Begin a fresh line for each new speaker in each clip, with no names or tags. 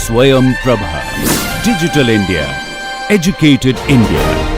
Swayam Prabha. Digital India. Educated India.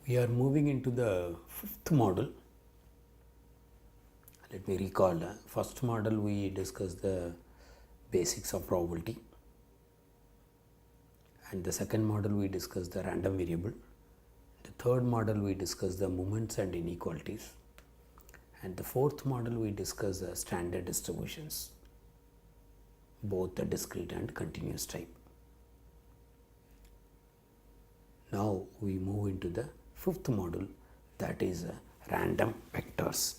We are moving into the fifth model. Let me recall. First model we discussed the basics of probability, and the second model we discussed the random variable. The third model we discussed the moments and inequalities, and the fourth model we discussed the standard distributions, both the discrete and continuous type. Now we move into the fifth model, that is random vectors.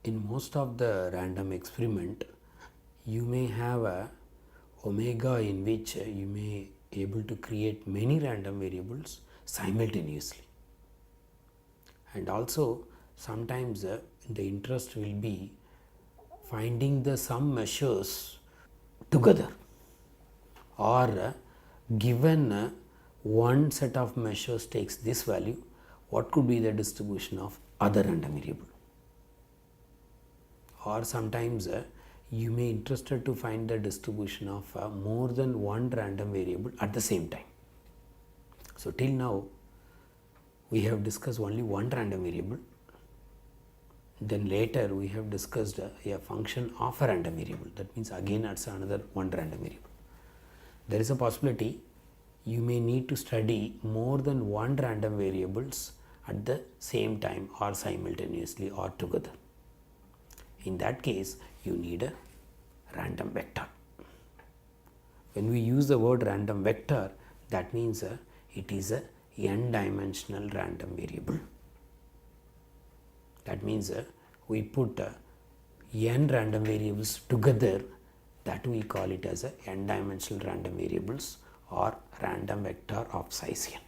In most of the random experiment, you may have a omega in which you may able to create many random variables simultaneously, and also sometimes the interest will be finding the sum measures together, or given one set of measures takes this value, what could be the distribution of other random variable, or sometimes you may interested to find the distribution of more than one random variable at the same time. So till now we have discussed only one random variable, then later we have discussed a function of a random variable, that means again it's another one random variable. There is a possibility you may need to study more than one random variables at the same time or simultaneously or together. In that case you need a random vector. When we use the word random vector, that means it is a n dimensional random variable. That means we put n random variables together, that we call it as a n dimensional random variables or random vector of size n.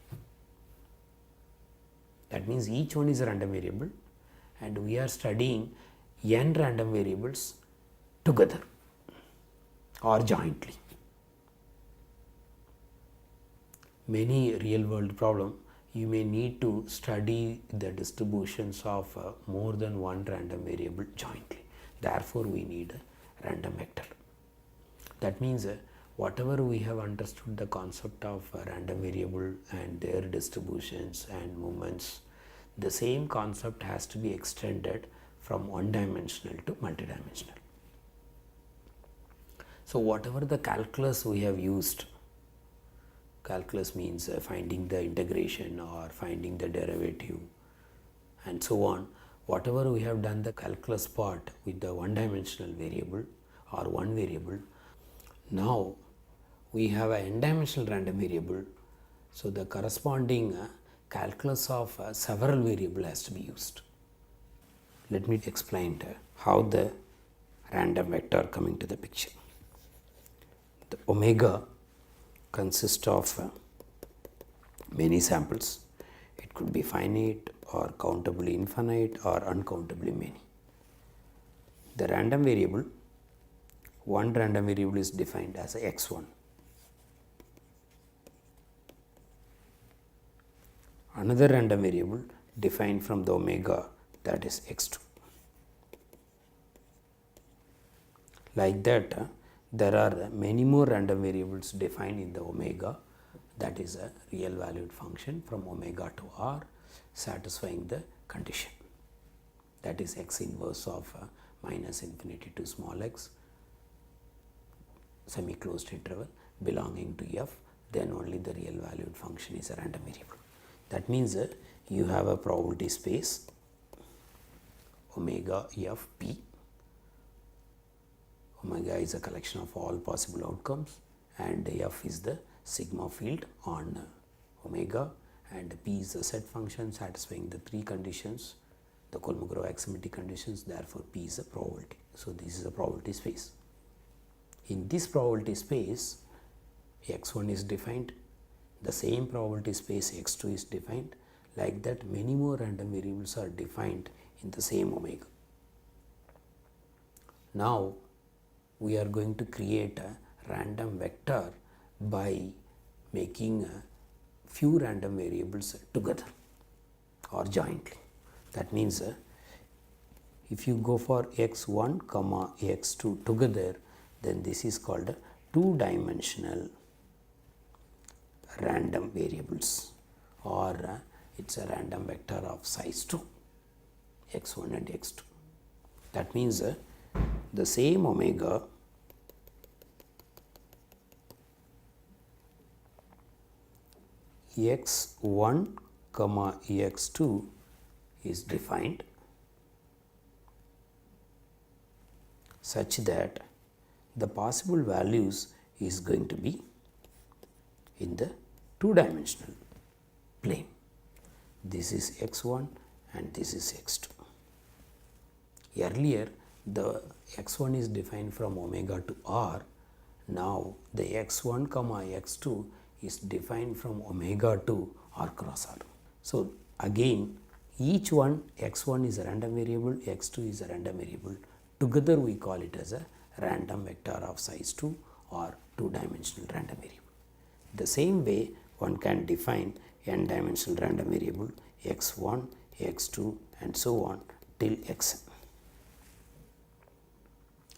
That means each one is a random variable and we are studying n random variables together or jointly. Many real world problem you may need to study the distributions of more than one random variable jointly. Therefore, we need a random vector. That means whatever we have understood the concept of random variable and their distributions and movements, the same concept has to be extended from one dimensional to multidimensional. So whatever the calculus we have used, calculus means finding the integration or finding the derivative and so on, whatever we have done the calculus part with the one dimensional variable or one variable, now we have a n dimensional random variable, so the corresponding calculus of several variable has to be used. Let me explain how the random vector come into the picture. The omega consists of many samples. It could be finite or countably infinite or uncountably many. The random variable, one random variable is defined as x1. Another random variable defined from the omega, that is x2. Like that, there are many more random variables defined in the omega, that is a real valued function from omega to r satisfying the condition, that is x inverse of minus infinity to small x semi closed interval belonging to f, then only the real valued function is a random variable. That means you have a probability space omega f p, Omega is a collection of all possible outcomes, and F is the sigma field on omega, and P is the set function satisfying the three conditions, the Kolmogorov axiomatic conditions. Therefore, P is a probability. So, this is a probability space. In this probability space, x1 is defined, the same probability space x2 is defined. Like that, many more random variables are defined in the same omega. Now, we are going to create a random vector by making a few random variables together or jointly. That means if you go for x1 comma x2 together, then this is called a two-dimensional random variables, or it's a random vector of size 2, x1 and x2. That means the same omega x1 comma x2 is defined such that the possible values is going to be in the two-dimensional plane. This is x1 and this is x2. Earlier, the x1 is defined from omega to r. Now, the x1 comma x2 is defined from omega to r cross r. So, again, each one, x1 is a random variable, x2 is a random variable. Together, we call it as a random vector of size 2 or two-dimensional random variable. The same way, one can define n-dimensional random variable x1, x2 and so on till xn.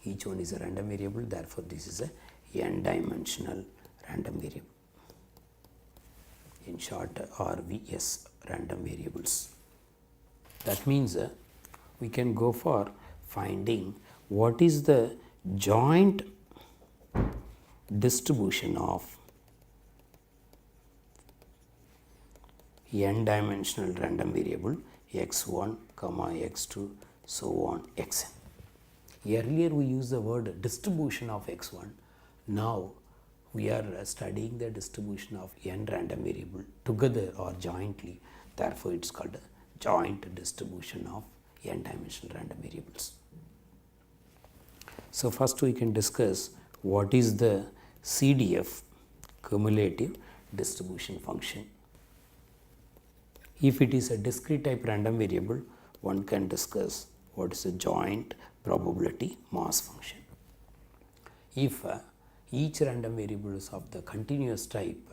Each one is a random variable, therefore, this is a n-dimensional random variable. In short, RVS, random variables. That means we can go for finding what is the joint distribution of n-dimensional random variable x1 comma x2 so on xn. Earlier we used the word distribution of x1. Now we are studying the distribution of n random variable together or jointly. Therefore, it is called a joint distribution of n-dimensional random variables. So, first we can discuss what is the CDF, cumulative distribution function. If it is a discrete type random variable, one can discuss what is a joint probability mass function. If each random variable is of the continuous type,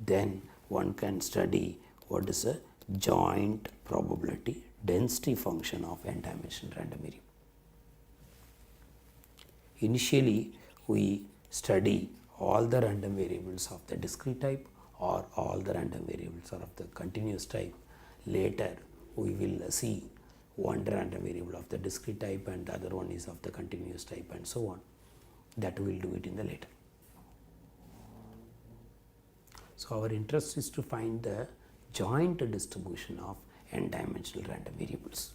then one can study what is a joint probability density function of n-dimensional random variable. Initially, we study all the random variables of the discrete type or all the random variables are of the continuous type. Later, we will see one random variable of the discrete type and the other one is of the continuous type and so on. That we will do it in the later. So, our interest is to find the joint distribution of n-dimensional random variables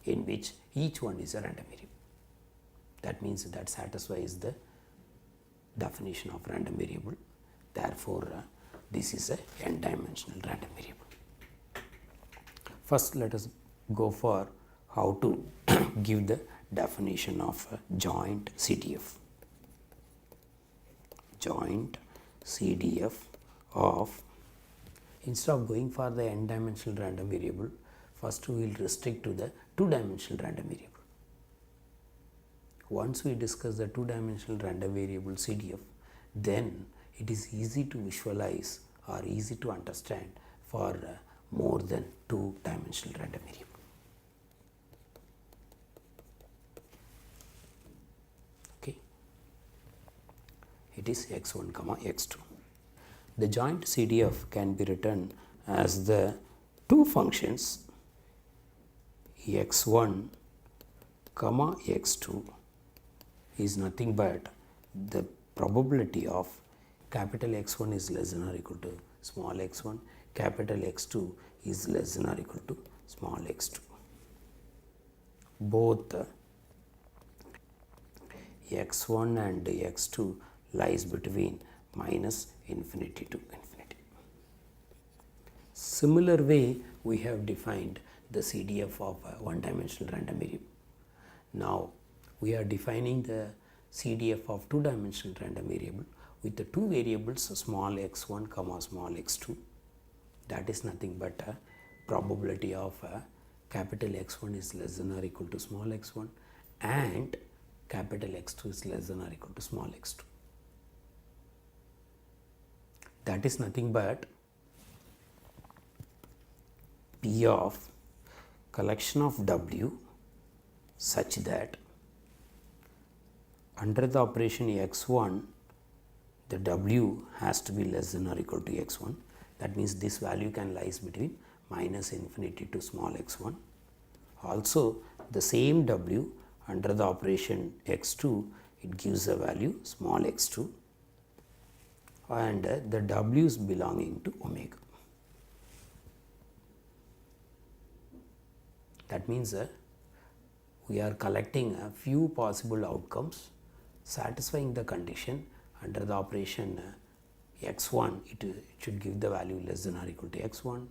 in which each one is a random variable. That means that satisfies the definition of random variable. Therefore, this is a n-dimensional random variable. First, let us go for how to give the definition of a joint CDF. Joint CDF of, instead of going for the n-dimensional random variable, first we will restrict to the two-dimensional random variable. Once we discuss the two-dimensional random variable CDF, then it is easy to visualize or easy to understand for more than two-dimensional random variable. Okay, it is x1 comma x2. The joint CDF can be written as the two functions x1 comma x2 is nothing but the probability of capital X1 is less than or equal to small x1, capital X2 is less than or equal to small x2. Both x1 and x2 lies between minus infinity to infinity. Similar way we have defined the CDF of a one-dimensional random variable. Now we are defining the CDF of two-dimensional random variable with the two variables small x1 comma small x2. That is nothing but a probability of capital X1 is less than or equal to small x1 and capital X2 is less than or equal to small x2. That is nothing but P of collection of W such that under the operation x1 the W has to be less than or equal to x1. That means this value can lies between minus infinity to small x1. Also the same W under the operation x2 it gives a value small x2 and the W's belonging to omega. That means we are collecting a few possible outcomes satisfying the condition under the operation x1 it should give the value less than or equal to x1.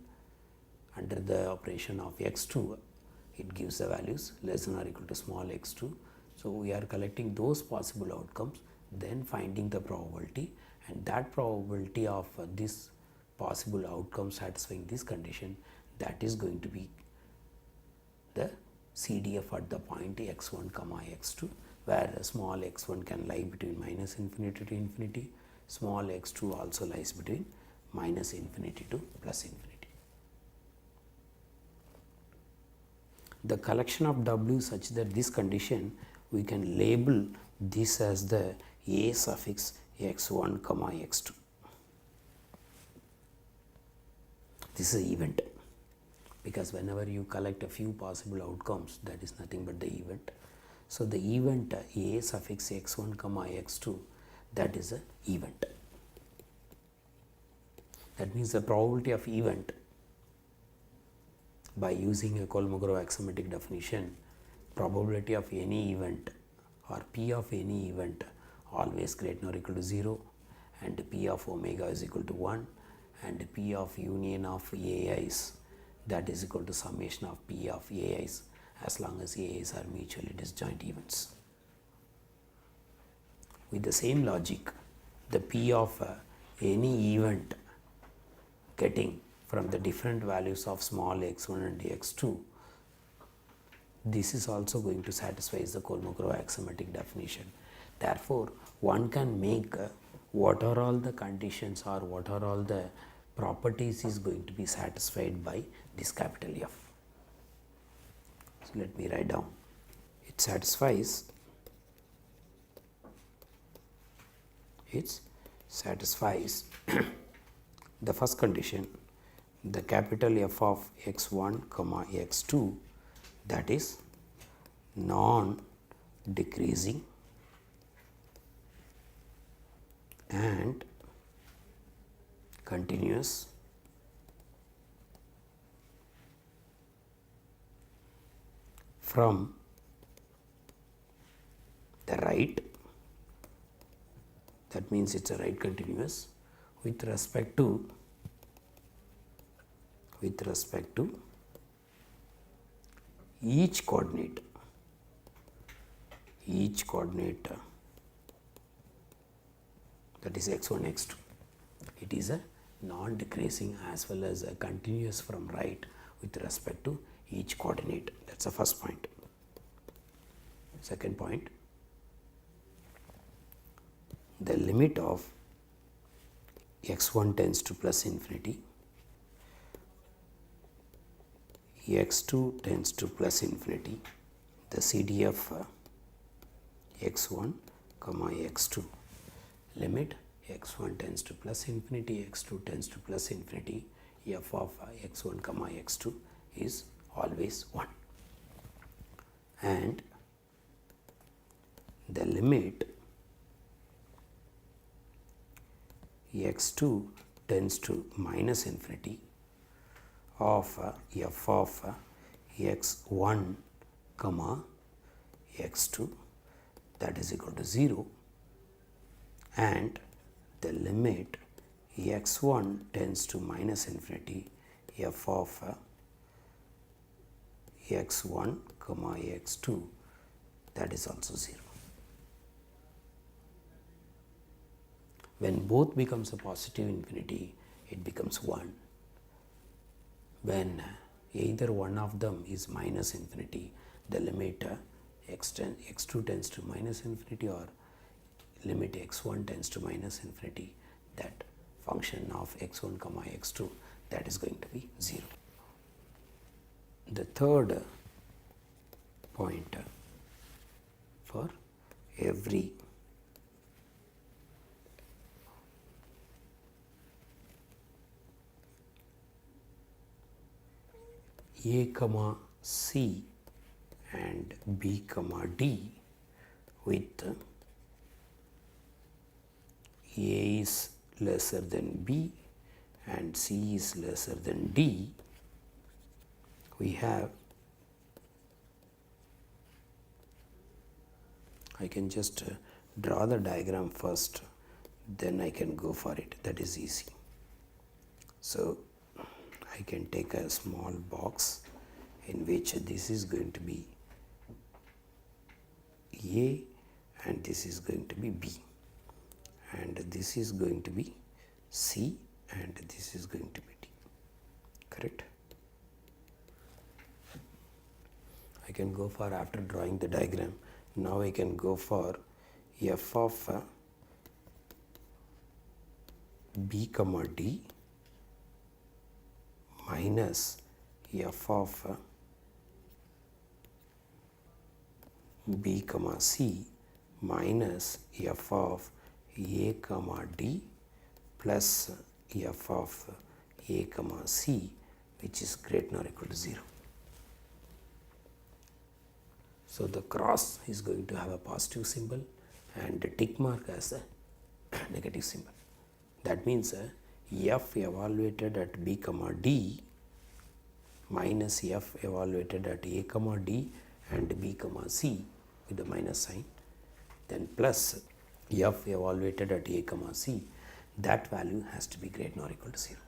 Under the operation of x2 it gives the values less than or equal to small x2. So we are collecting those possible outcomes, then finding the probability, and that probability of this possible outcome satisfying this condition, that is going to be the CDF at the point x1 comma x2, where small x1 can lie between minus infinity to infinity, small x2 also lies between minus infinity to plus infinity. The collection of W such that this condition we can label this as the A suffix x1 comma x2. This is an event, because whenever you collect a few possible outcomes, that is nothing but the event. So the event A suffix x1 comma x2, that is a event. That means the probability of event, by using a Kolmogorov axiomatic definition, probability of any event or P of any event always greater than or equal to 0, and P of omega is equal to 1, and P of union of AIs, that is equal to summation of P of AIs as long as AIs are mutually disjoint events. With the same logic, the P of any event getting from the different values of small x1 and x2, this is also going to satisfy the Kolmogorov axiomatic definition. Therefore, one can make what are all the conditions or what are all the properties is going to be satisfied by this capital F. So let me write down. It satisfies the first condition, the capital F of x1 comma x2, that is non-decreasing and continuous from the right, that means it's a right continuous, with respect to each coordinate that is x1 x2. It is a non-decreasing as well as a continuous from right with respect to each coordinate. That's the first point. Second point, the limit of x1 tends to plus infinity, x2 tends to plus infinity, the CDF x1 comma x2, limit x1 tends to plus infinity, x2 tends to plus infinity, f of x1 comma x2 is always 1, and the limit x2 tends to minus infinity of f of x1 comma x2, that is equal to 0, and the limit x1 tends to minus infinity f of x1 comma x2, that is also 0. When both becomes a positive infinity, it becomes 1. When either one of them is minus infinity, the limit x2 tends to minus infinity, or limit x1 tends to minus infinity, that function of x1 comma x2, that is going to be 0. The third point, for every a comma c and b comma d with a is lesser than b and c is lesser than d, we have, I can just draw the diagram first, then I can go for it, that is easy. So I can take a small box in which this is going to be A and this is going to be B, and this is going to be C and this is going to be D, correct? I can go for, after drawing the diagram, now I can go for f of b comma d minus f of b comma c minus f of a comma d plus f of a comma c, which is greater than or equal to 0. So the cross is going to have a positive symbol and the tick mark as a negative symbol. That means f evaluated at b comma d minus f evaluated at a comma d and b comma c with the minus sign, then plus f evaluated at a comma c, that value has to be greater than or equal to 0.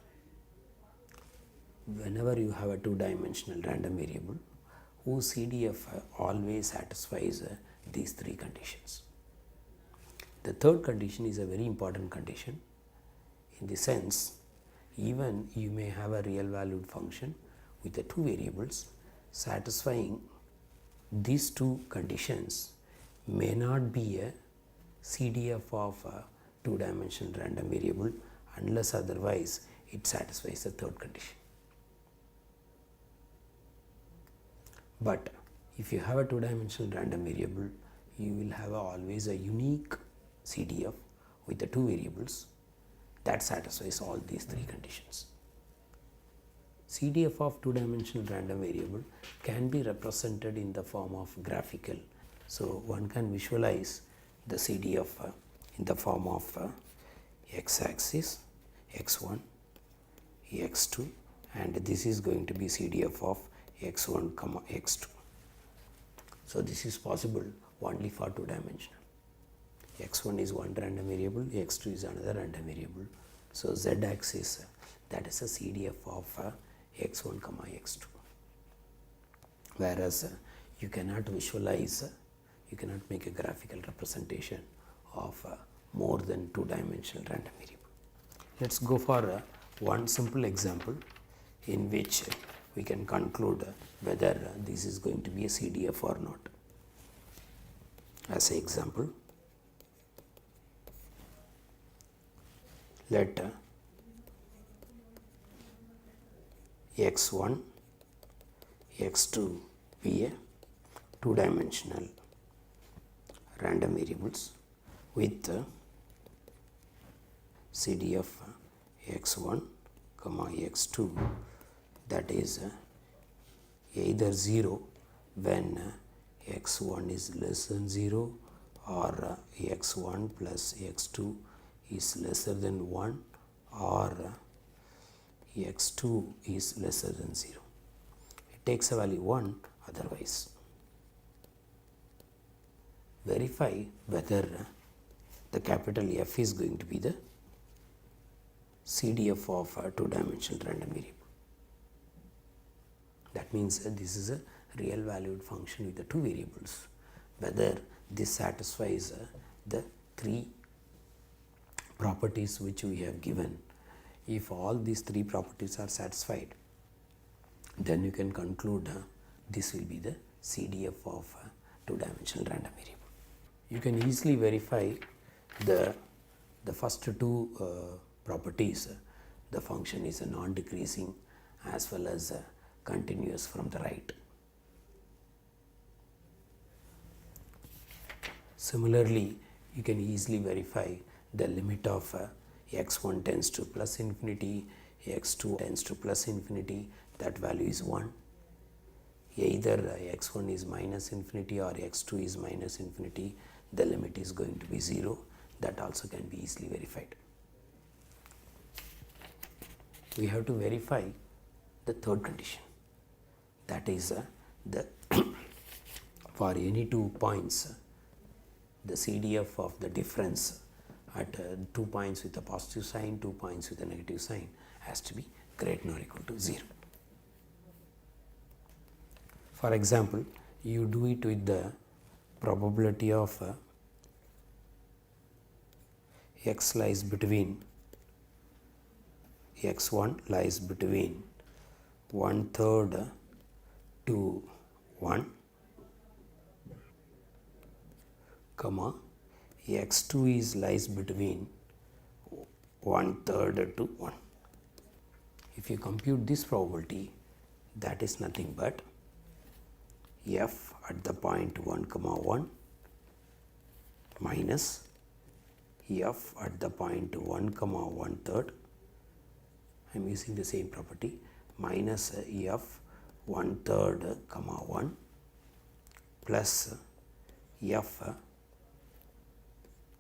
Whenever you have a two-dimensional random variable whose CDF always satisfies these three conditions. The third condition is a very important condition, in the sense, even you may have a real valued function with the two variables, satisfying these two conditions may not be a CDF of a two-dimensional random variable unless otherwise it satisfies the third condition. But if you have a two-dimensional random variable, you will have always a unique CDF with the two variables that satisfies all these three conditions. CDF of two-dimensional random variable can be represented in the form of graphical. So one can visualize the CDF in the form of x-axis, x1, x2, and this is going to be CDF of x1 comma x2. So this is possible only for two-dimensional. x1 is one random variable, x2 is another random variable. So z-axis, that is a CDF of x1 comma x2. Whereas you cannot visualize, you cannot make a graphical representation of more than two-dimensional random variable. Let's go for one simple example in which we can conclude whether this is going to be a CDF or not. As an example, let x1, x2 be a two-dimensional random variables with CDF x1 comma x2, that is either 0 when x1 is less than 0 or x1 plus x2 is lesser than 1 or x2 is lesser than 0. It takes a value 1 otherwise. verify whether the capital F is going to be the CDF of a two-dimensional random variable. That means this is a real valued function with the two variables. Whether this satisfies the three properties which we have given. If all these three properties are satisfied, then you can conclude this will be the CDF of a two-dimensional random variable. You can easily verify the first two properties. The function is a non-decreasing as well as continuous from the right. Similarly, you can easily verify the limit of x1 tends to plus infinity, x2 tends to plus infinity, that value is 1. Either x1 is minus infinity or x2 is minus infinity, the limit is going to be 0. That also can be easily verified. We have to verify the third condition, that is the for any 2 points, the CDF of the difference at 2 points with a positive sign, 2 points with a negative sign has to be greater than or equal to 0. For example, you do it with the probability of x lies between x1 lies between 1/3 to 1, comma x2 is lies between 1/3 to 1. If you compute this probability, that is nothing but f at the point 1 comma 1 minus f at the point 1 comma 1/3. I am using the same property, minus f 1/3 comma 1 plus f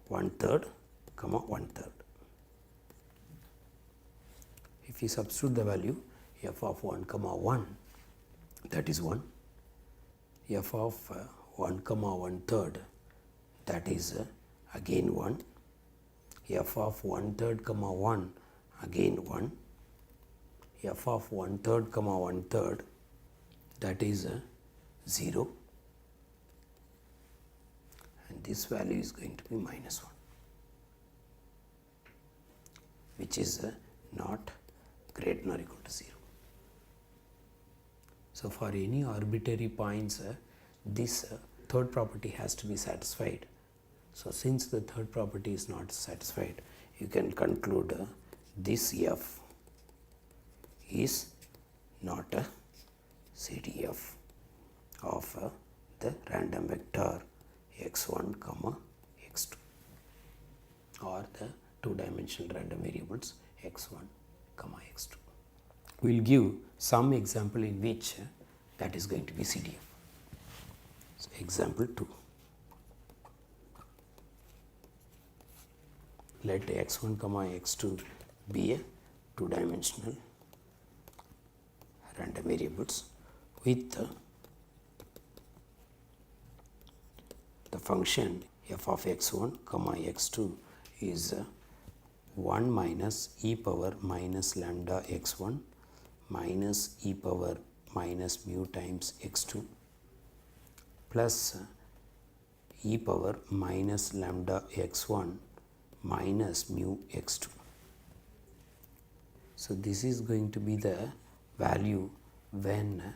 1/3 comma 1/3. If you substitute the value f of 1 comma 1, that is 1, f of 1 comma 1/3, that is again 1, f of 1/3 comma 1, again 1, f of 1/3 comma 1/3, that is 0, and this value is going to be minus 1, which is not greater than or equal to 0. So, for any arbitrary points, this third property has to be satisfied. So, since the third property is not satisfied, you can conclude this f is not a CDF of the random vector x1 comma x2 or the two-dimensional random variables x1 comma x2. We will give some example in which that is going to be CDF. So, example 2. Let x1 comma x2 be a two-dimensional random variables with the function f of x1 comma x2 is 1 minus e power minus lambda x1 minus e power minus mu times x2 plus e power minus lambda x1 minus mu x2. So, this is going to be the value when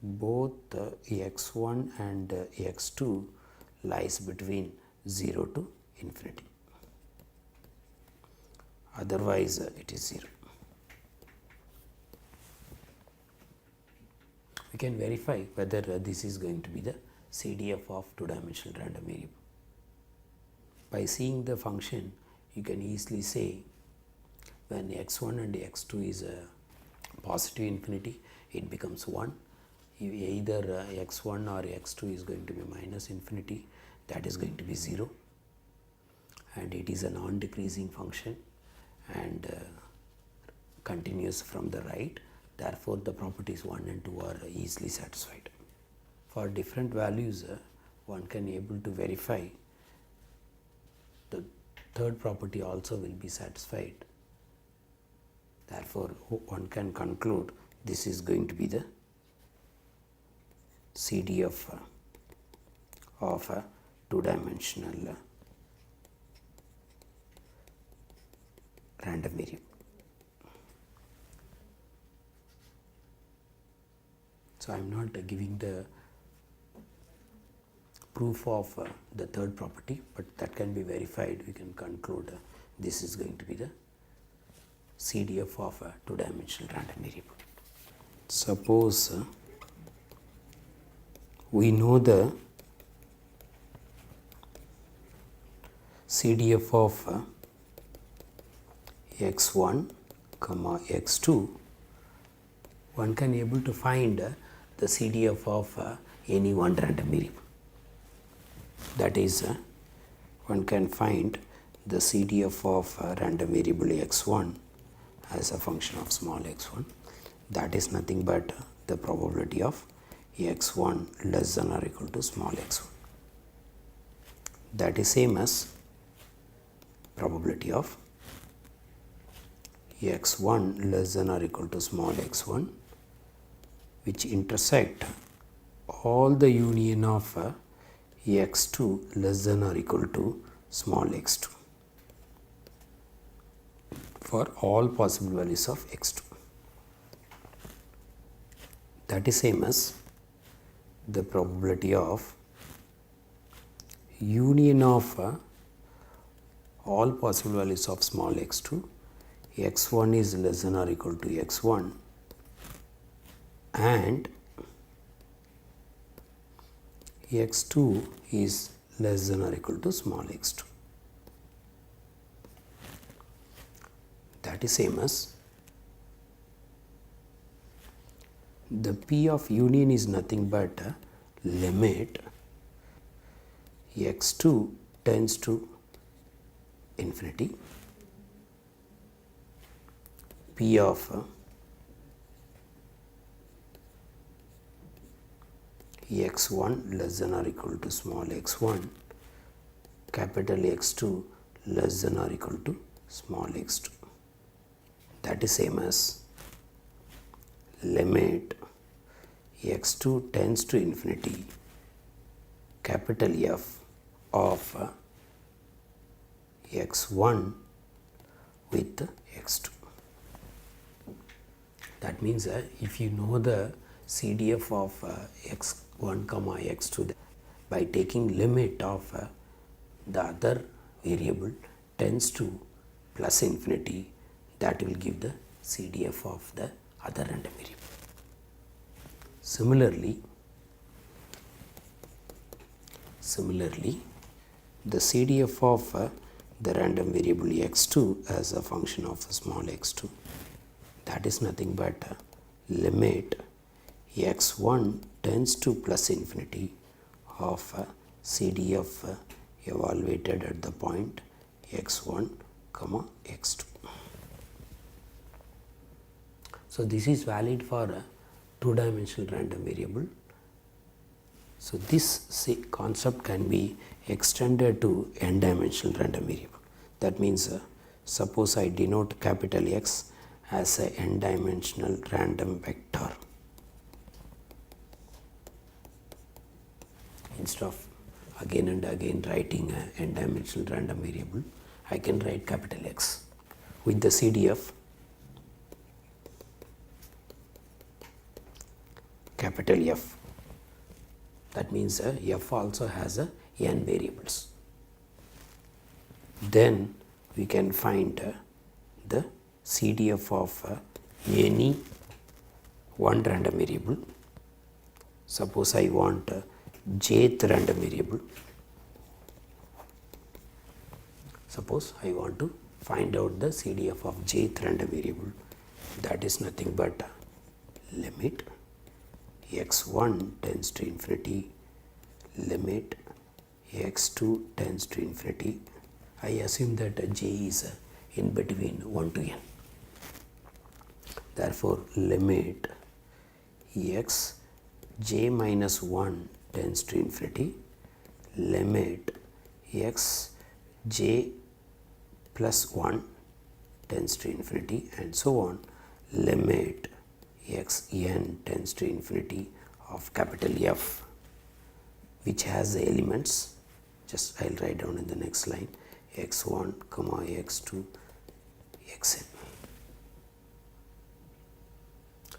both x1 and x2 lies between 0 to infinity, otherwise it is 0. We can verify whether this is going to be the CDF of two-dimensional random variable. By seeing the function, you can easily say when x1 and x2 is positive infinity, it becomes 1. Either x1 or x2 is going to be minus infinity, that is going to be 0, and it is a non-decreasing function and continuous from the right. Therefore, the properties 1 and 2 are easily satisfied. For different values, one can able to verify the third property also will be satisfied. Therefore, one can conclude this is going to be the CDF of a two-dimensional random variable. So, I am not giving the proof of the third property, but that can be verified. We can conclude this is going to be the CDF of a two-dimensional random variable. Suppose we know the CDF of x1 comma x2, one can able to find the CDF of any one random variable. That is, one can find the CDF of random variable x1 as a function of small x1. That is nothing but the probability of x1 less than or equal to small x1. That is same as probability of x1 less than or equal to small x1, which intersect all the union of x2 less than or equal to small x2 for all possible values of x2. That is same as the probability of union of all possible values of small x2, x1 is less than or equal to x1 and x2 is less than or equal to small x2. That is same as the P of union is nothing but limit x2 tends to infinity, P of x1 less than or equal to small x1, capital X2 less than or equal to small x2. That is same as limit x2 tends to infinity, capital F of x1 with x2. That means if you know the CDF of x1 comma x2 by taking limit of the other variable tends to plus infinity, that will give the CDF of the other random variable. Similarly, the CDF of the random variable x2 as a function of small x2, that is nothing but limit x1 tends to plus infinity of CDF evaluated at the point x1 comma x2. So, this is valid for a two-dimensional random variable. So, this concept can be extended to n-dimensional random variable. That means suppose I denote capital X as a n-dimensional random vector. Instead of again and again writing a n-dimensional random variable, I can write capital X with the CDF capital F. That means F also has n variables. Then we can find the CDF of any one random variable. Suppose I want jth random variable. Suppose I want to find out the CDF of jth random variable. That is nothing but limit x1 tends to infinity, limit x2 tends to infinity. I assume that j is in between 1 to n. Therefore, limit x j minus 1 tends to infinity, limit x j plus 1 tends to infinity and so on, limit x n tends to infinity of capital F, which has the elements, just I'll write down in the next line, x1 comma x2 xn.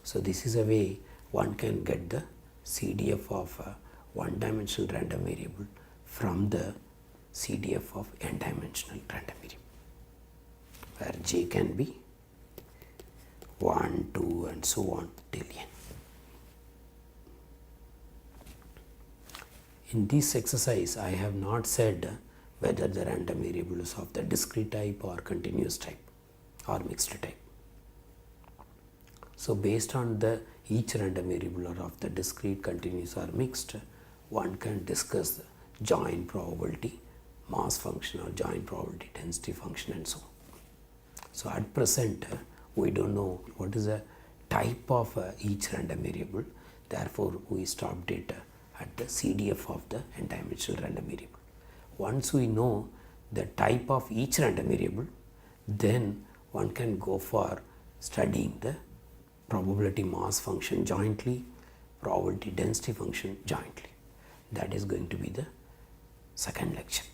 So this is a way one can get the CDF of a one-dimensional random variable from the CDF of n-dimensional random variable, where j can be 1, 2 and so on till n. In this exercise, I have not said whether the random variable is of the discrete type or continuous type or mixed type. So based on the each random variable or of the discrete, continuous or mixed, one can discuss the joint probability mass function or joint probability density function and so on. So at present we don't know what is the type of each random variable, therefore we stopped it at the CDF of the n-dimensional random variable. Once we know the type of each random variable, then one can go for studying the probability mass function jointly, probability density function jointly. That is going to be the second lecture.